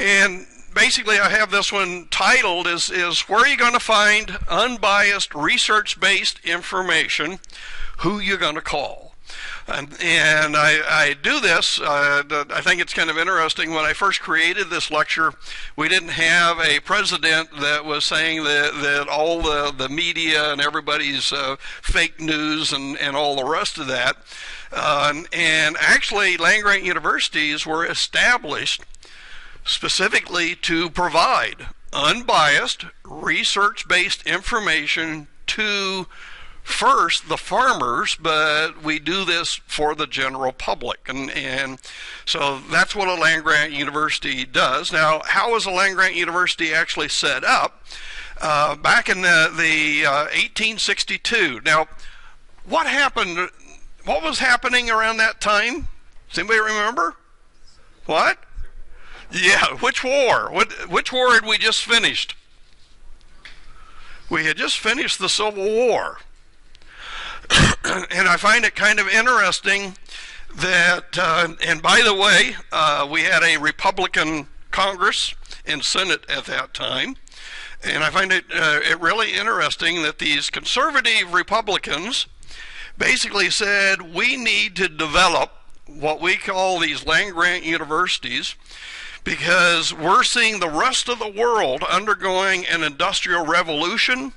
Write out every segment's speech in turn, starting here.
And basically I have this one titled is where are you going to find unbiased research-based information, who you're going to call. And I do this, I think it's kind of interesting. When I first created this lecture, we didn't have a president that was saying that all the media and everybody's fake news and all the rest of that. And actually, land-grant universities were established specifically to provide unbiased, research-based information to first the farmers, but we do this for the general public, and so that's what a land-grant university does. Now, how was a land-grant university actually set up? Back in the 1862. Now, what happened? What was happening around that time? Does anybody remember? What? Yeah, which war? Which war had we just finished? We had just finished the Civil War. And I find it kind of interesting that, and by the way, we had a Republican Congress and Senate at that time, and I find it really interesting that these conservative Republicans basically said we need to develop what we call these land-grant universities, because we're seeing the rest of the world undergoing an industrial revolution.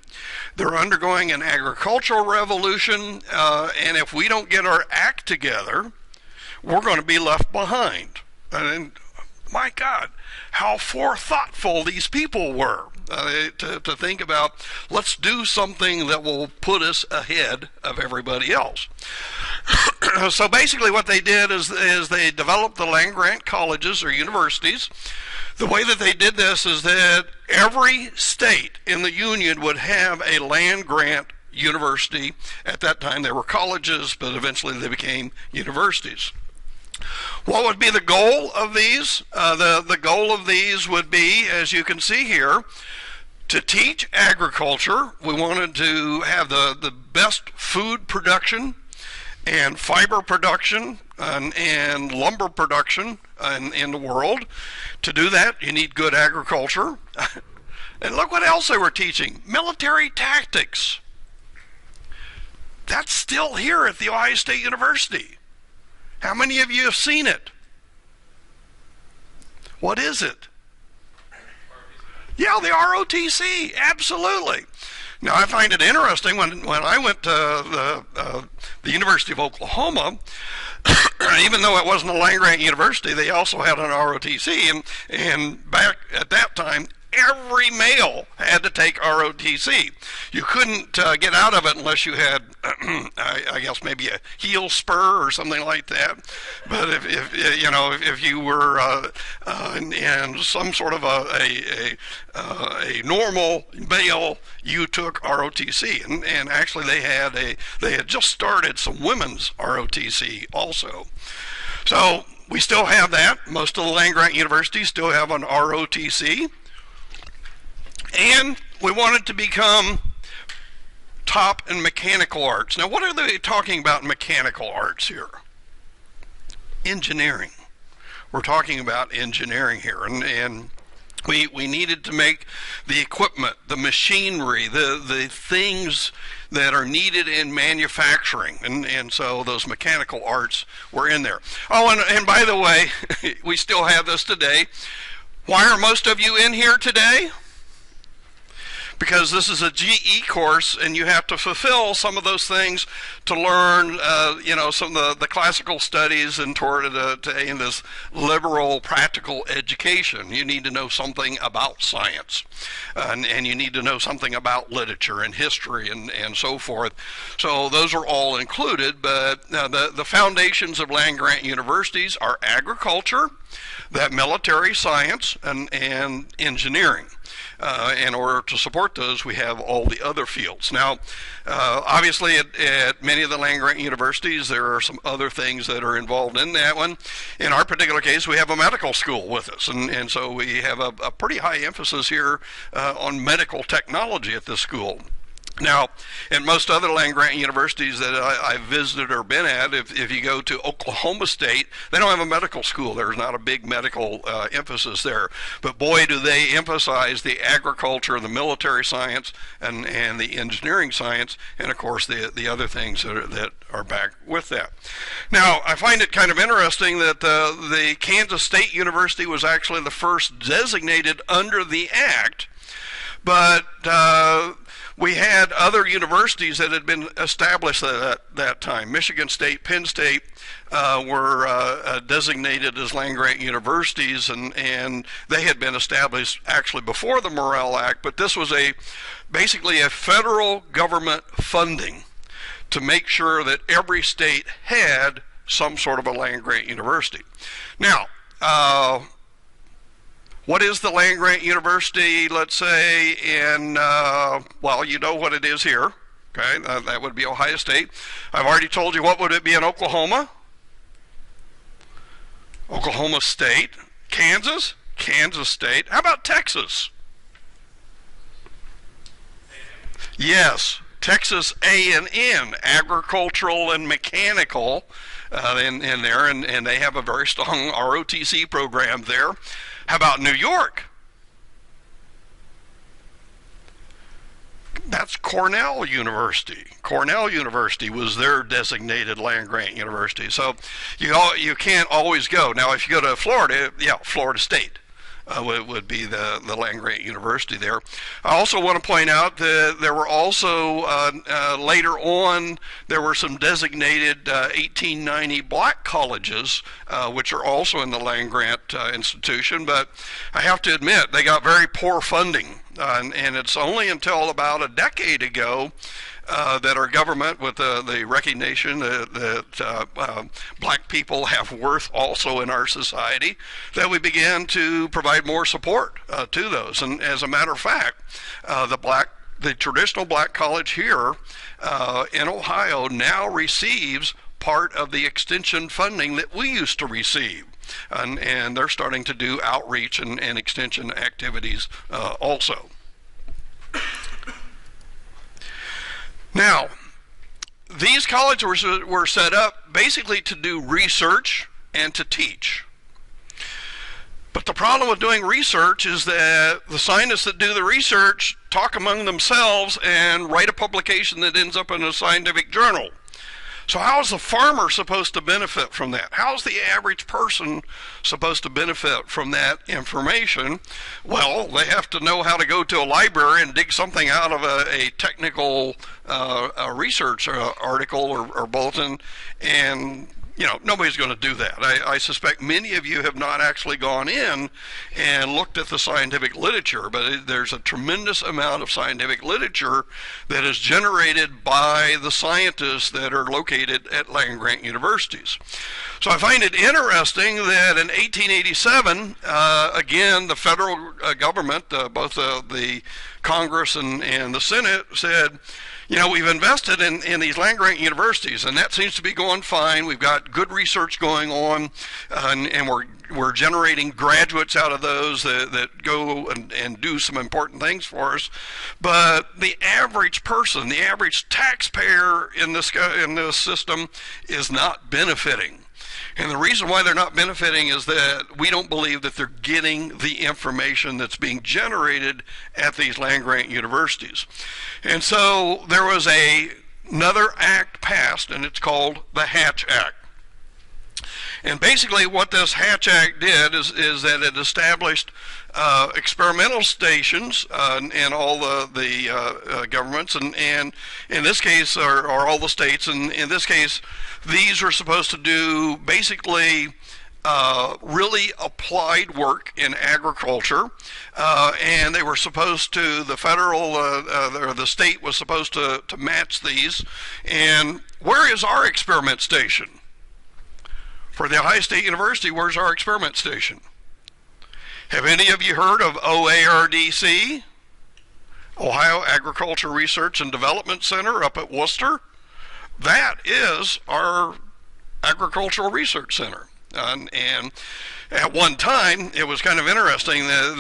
They're undergoing an agricultural revolution, and if we don't get our act together, we're going to be left behind. And my God, how forethoughtful these people were to think about, let's do something that will put us ahead of everybody else. So basically what they did is they developed the land-grant colleges or universities. The way that they did this is that every state in the Union would have a land-grant university. At that time they were colleges, but eventually they became universities. What would be the goal of these? The goal of these would be, as you can see here, to teach agriculture. We wanted to have the best food production and fiber production and lumber production in the world. To do that, you need good agriculture. And look what else they were teaching. Military tactics. That's still here at The Ohio State University. How many of you have seen it? What is it? Yeah, the ROTC, absolutely. Now, I find it interesting when I went to the University of Oklahoma, even though it wasn't a land-grant university, they also had an ROTC, and back at that time, every male had to take ROTC. You couldn't get out of it unless you had, I guess, maybe a heel spur or something like that. But if you were in some sort of a normal male, you took ROTC, and actually they had just started some women's ROTC also. So we still have that. Most of the land-grant universities still have an ROTC. And we wanted to become top in mechanical arts. Now, what are they talking about in mechanical arts here? Engineering. We're talking about engineering here. And we needed to make the equipment, the machinery, the things that are needed in manufacturing. And so those mechanical arts were in there. Oh, and by the way, we still have this today. Why are most of you in here today? Because this is a GE course, and you have to fulfill some of those things to learn, some of the classical studies and toward to aim this liberal, practical education. You need to know something about science, and you need to know something about literature and history and so forth. So those are all included, but the foundations of land-grant universities are agriculture, that military science, and engineering. In order to support those, we have all the other fields. Now, obviously, at many of the land-grant universities, there are some other things that are involved in that one. In our particular case, we have a medical school with us, and so we have a pretty high emphasis here on medical technology at this school. Now, in most other land-grant universities that I've visited or been at, if you go to Oklahoma State, they don't have a medical school. There's not a big medical emphasis there. But boy, do they emphasize the agriculture, the military science, and the engineering science, and of course the other things that are back with that. Now, I find it kind of interesting that the Kansas State University was actually the first designated under the Act, but we had other universities that had been established at that time. Michigan State, Penn State were designated as land-grant universities, and they had been established actually before the Morrill Act, but this was basically a federal government funding to make sure that every state had some sort of a land-grant university. Now, what is the land-grant university, let's say, in, well, you know what it is here, okay? That would be Ohio State. I've already told you what would it be in Oklahoma? Oklahoma State. Kansas? Kansas State. How about Texas? Yes, Texas A&M, agricultural and mechanical in there, and they have a very strong ROTC program there. How about New York? That's Cornell University. Cornell University was their designated land-grant university. So you can't always go. Now, if you go to Florida, yeah, Florida State would be the land-grant university there. I also want to point out that there were also, later on, there were some designated 1890 black colleges, which are also in the land-grant institution, but I have to admit, they got very poor funding, and it's only until about a decade ago that our government, with the recognition that black people have worth also in our society, that we began to provide more support to those. And as a matter of fact, the traditional black college here in Ohio now receives part of the extension funding that we used to receive. And they're starting to do outreach and extension activities also. Now, these colleges were set up basically to do research and to teach. But the problem with doing research is that the scientists that do the research talk among themselves and write a publication that ends up in a scientific journal. So how is the farmer supposed to benefit from that? How is the average person supposed to benefit from that information? Well, they have to know how to go to a library and dig something out of a technical research article or bulletin, and nobody's going to do that. I suspect many of you have not actually gone in and looked at the scientific literature, but there's a tremendous amount of scientific literature that is generated by the scientists that are located at land-grant universities. So I find it interesting that in 1887, again, the federal government, both the Congress and the Senate, said, we've invested in these land-grant universities, and that seems to be going fine. We've got good research going on, and we're generating graduates out of those that go and do some important things for us. But the average person, the average taxpayer in this system is not benefiting. And the reason why they're not benefiting is that we don't believe that they're getting the information that's being generated at these land-grant universities. And so there was another act passed, and it's called the Hatch Act. And basically what this Hatch Act did is that it established experimental stations in all the governments, and in this case, or all the states, and in this case, these are supposed to do basically really applied work in agriculture, and they were supposed to, the federal or the state was supposed to match these. And where is our experiment station? For the Ohio State University, where's our experiment station? Have any of you heard of OERDC? Ohio Agriculture Research and Development Center up at Wooster? That is our agricultural research center. And at one time, it was kind of interesting that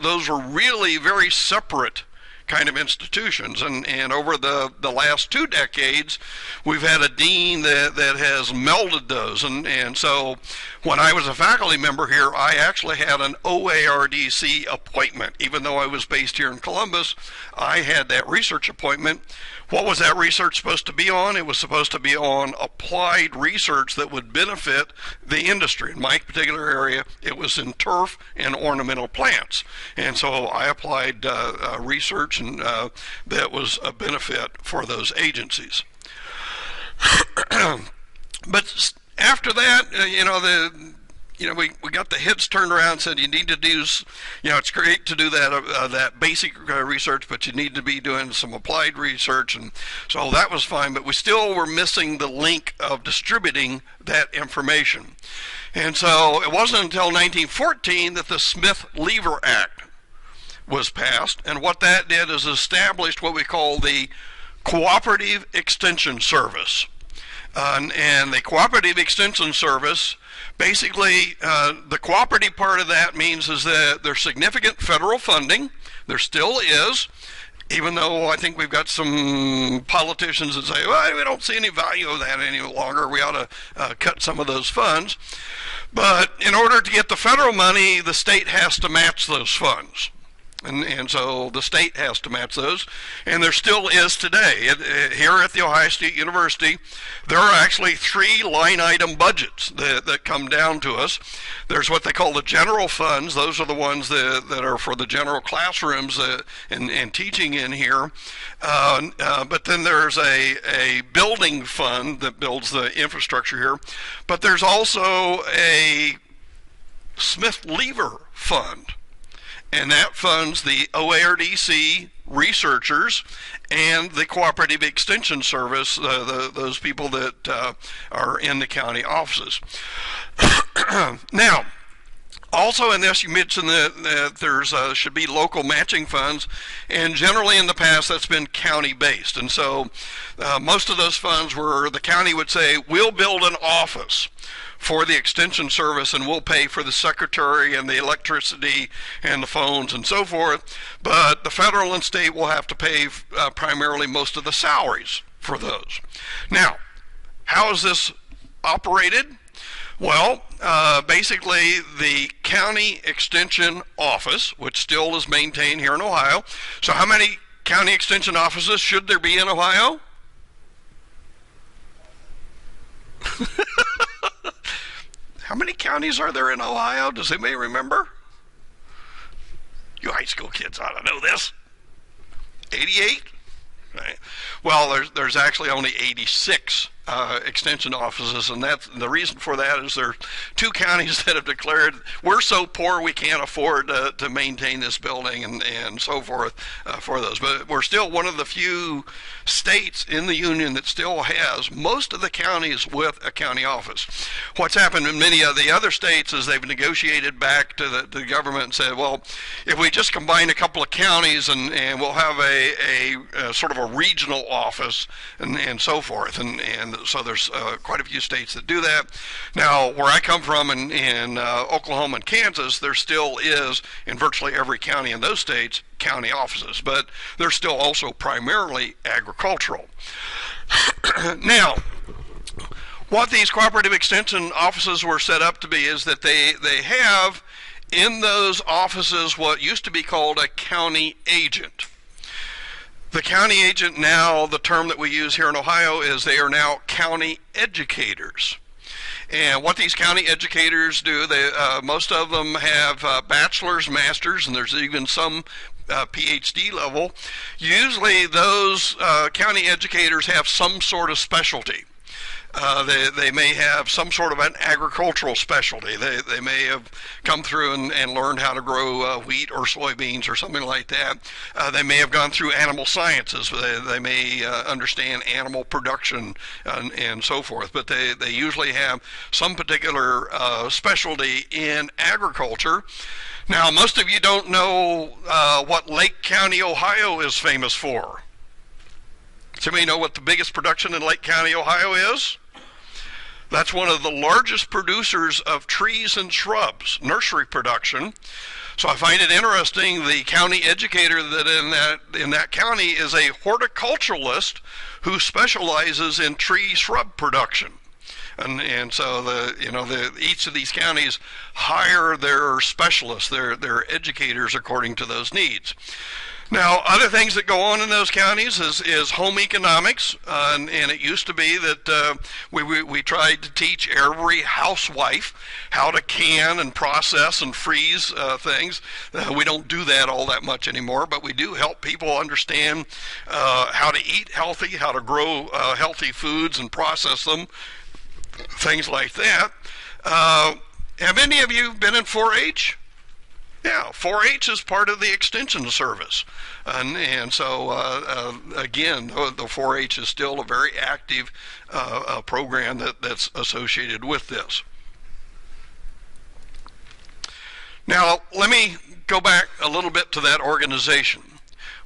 those were really very separate kind of institutions. And over the last 2 decades, we've had a dean that has melded those. And so when I was a faculty member here, I actually had an OERDC appointment. Even though I was based here in Columbus, I had that research appointment. What was that research supposed to be on? It was supposed to be on applied research that would benefit the industry. In my particular area, it was in turf and ornamental plants. And so I applied research and that was a benefit for those agencies. But after that, we got the heads turned around and said you need to do, it's great to do that basic research, but you need to be doing some applied research, and so that was fine, but we still were missing the link of distributing that information. And so it wasn't until 1914 that the Smith-Lever Act was passed, and what that did is established what we call the Cooperative Extension Service. And the Cooperative Extension Service, basically, the cooperative part of that means is that there's significant federal funding. There still is, even though I think we've got some politicians that say, well, we don't see any value of that any longer. We ought to cut some of those funds. But in order to get the federal money, the state has to match those funds. And so the state has to match those, and there still is today. Here at The Ohio State University, there are actually 3 line item budgets that come down to us. There's what they call the general funds. Those are the ones that are for the general classrooms and teaching in here. But then there's a building fund that builds the infrastructure here. But there's also a Smith-Lever fund. And that funds the OERDC researchers and the Cooperative Extension Service, those people that are in the county offices. Now, also in this, you mentioned that there's should be local matching funds, and generally in the past that's been county-based. And so most of those funds were the county would say, we'll build an office for the extension service and we'll pay for the secretary and the electricity and the phones and so forth, but the federal and state will have to pay primarily most of the salaries for those. Now, how is this operated? Well, basically the county extension office, which still is maintained here in Ohio. So how many county extension offices should there be in Ohio? How many counties are there in Ohio? Does anybody remember? You high school kids ought to know this. 88? Right. Well, there's actually only 86 extension offices, and that's the reason for that is there are 2 counties that have declared we're so poor we can't afford to maintain this building and so forth for those. But we're still one of the few states in the union that still has most of the counties with a county office. What's happened in many of the other states is they've negotiated back to the government and said, well, if we just combine a couple of counties and we'll have a sort of a regional office and so forth, and so there's quite a few states that do that. Now, where I come from in Oklahoma and Kansas, there still is in virtually every county in those states county offices, but they're still also primarily agricultural. Now, what these cooperative extension offices were set up to be is that they have in those offices what used to be called a county agent. The county agent now, the term that we use here in Ohio is they are now county educators. And what these county educators do, most of them have bachelor's, master's, and there's even some PhD level. Usually those county educators have some sort of specialty. They may have some sort of an agricultural specialty. They may have come through and learned how to grow wheat or soybeans or something like that. They may have gone through animal sciences. They may understand animal production and so forth. But they usually have some particular specialty in agriculture. Now, most of you don't know what Lake County, Ohio is famous for. Does anybody know what the biggest production in Lake County, Ohio is? That's one of the largest producers of trees and shrubs, nursery production. So I find it interesting, the county educator that in that county is a horticulturalist who specializes in tree shrub production. And so each of these counties hire their specialists, their educators according to those needs. Now, other things that go on in those counties is home economics, and it used to be that we tried to teach every housewife how to can and process and freeze things. We don't do that all that much anymore, but we do help people understand how to eat healthy, how to grow healthy foods and process them, things like that. Have any of you been in 4-H? Yeah, 4-H is part of the Extension Service. And so, again, the 4-H is still a very active program that's associated with this. Now, let me go back a little bit to that organization.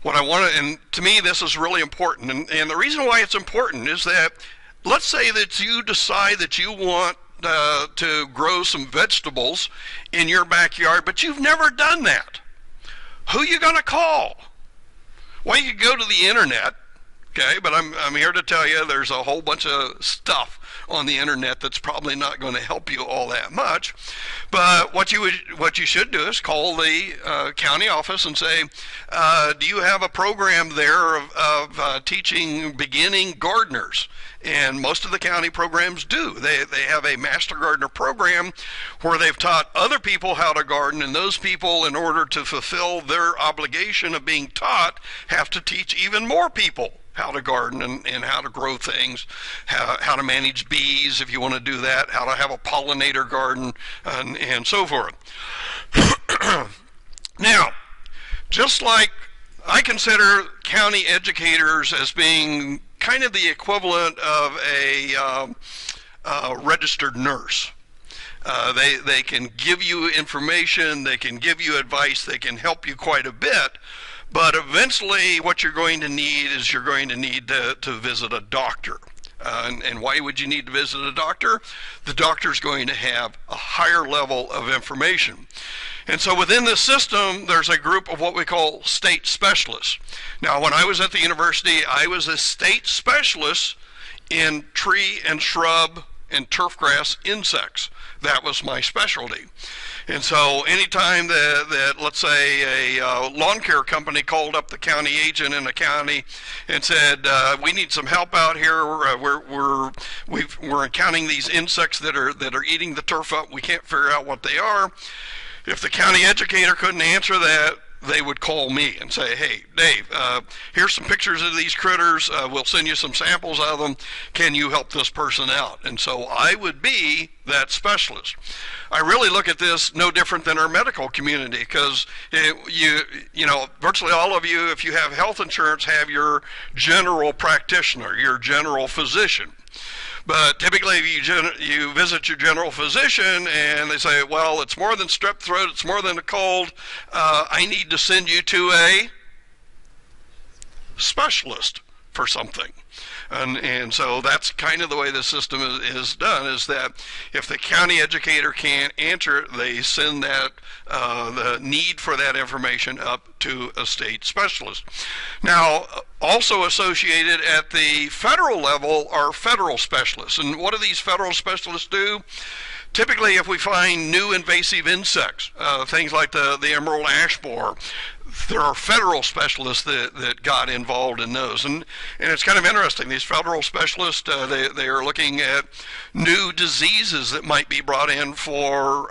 What I want to, and to me this is really important, and the reason why it's important is that, let's say that you decide that you want to grow some vegetables in your backyard, but you've never done that. Who are you going to call? Well, you go to the internet, okay, but I'm here to tell you there's a whole bunch of stuff on the internet that's probably not going to help you all that much. But what you should do is call the county office and say, do you have a program there of teaching beginning gardeners? And most of the county programs do. They have a Master Gardener program where they've taught other people how to garden, and those people, in order to fulfill their obligation of being taught, have to teach even more people how to garden and how to grow things, how to manage bees if you want to do that, how to have a pollinator garden, and so forth. Now, just like I consider county educators as being kind of the equivalent of a registered nurse. They can give you information, they can give you advice, they can help you quite a bit, but eventually what you're going to need is you're going to need to visit a doctor. And why would you need to visit a doctor? The doctor's going to have a higher level of information. And so within this system, there's a group of what we call state specialists. Now, when I was at the university, I was a state specialist in tree and shrub and turfgrass insects. That was my specialty. And so anytime that let's say a lawn care company called up the county agent in the county and said, we need some help out here, we're encountering these insects that are eating the turf up, we can't figure out what they are. If the county educator couldn't answer that, they would call me and say, hey, Dave, here's some pictures of these critters. We'll send you some samples of them. Can you help this person out? And so I would be that specialist. I really look at this no different than our medical community, because you know, virtually all of you, if you have health insurance, have your general practitioner, your general physician. But typically you visit your general physician and they say, well, it's more than strep throat, it's more than a cold, I need to send you to a specialist for something. And so that's kind of the way the system is done, is that if the county educator can't answer it, they send that the need for that information up to a state specialist. Now, also associated at the federal level are federal specialists. And what do these federal specialists do? Typically, if we find new invasive insects, things like the emerald ash borer, there are federal specialists that got involved in those, and it's kind of interesting. These federal specialists, they are looking at new diseases that might be brought in for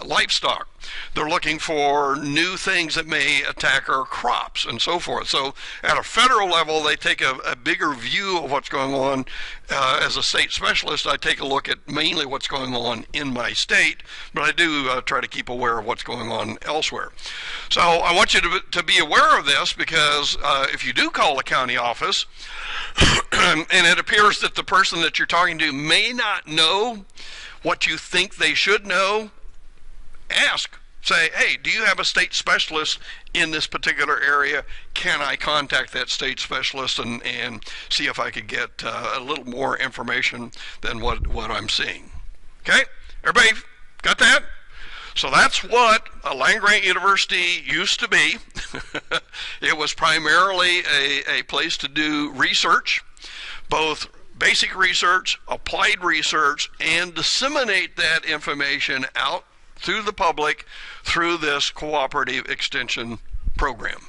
livestock. They're looking for new things that may attack our crops and so forth. So at a federal level, they take a bigger view of what's going on. As a state specialist, I take a look at mainly what's going on in my state, but I do try to keep aware of what's going on elsewhere. So I want you to be aware of this, because if you do call the county office and it appears that the person that you're talking to may not know what you think they should know, ask. say, hey, do you have a state specialist in this particular area? Can I contact that state specialist and see if I could get a little more information than what I'm seeing? Okay, everybody got that? So that's what a land-grant university used to be. It was primarily a place to do research, both basic research, applied research, and disseminate that information out through the public through this cooperative extension program.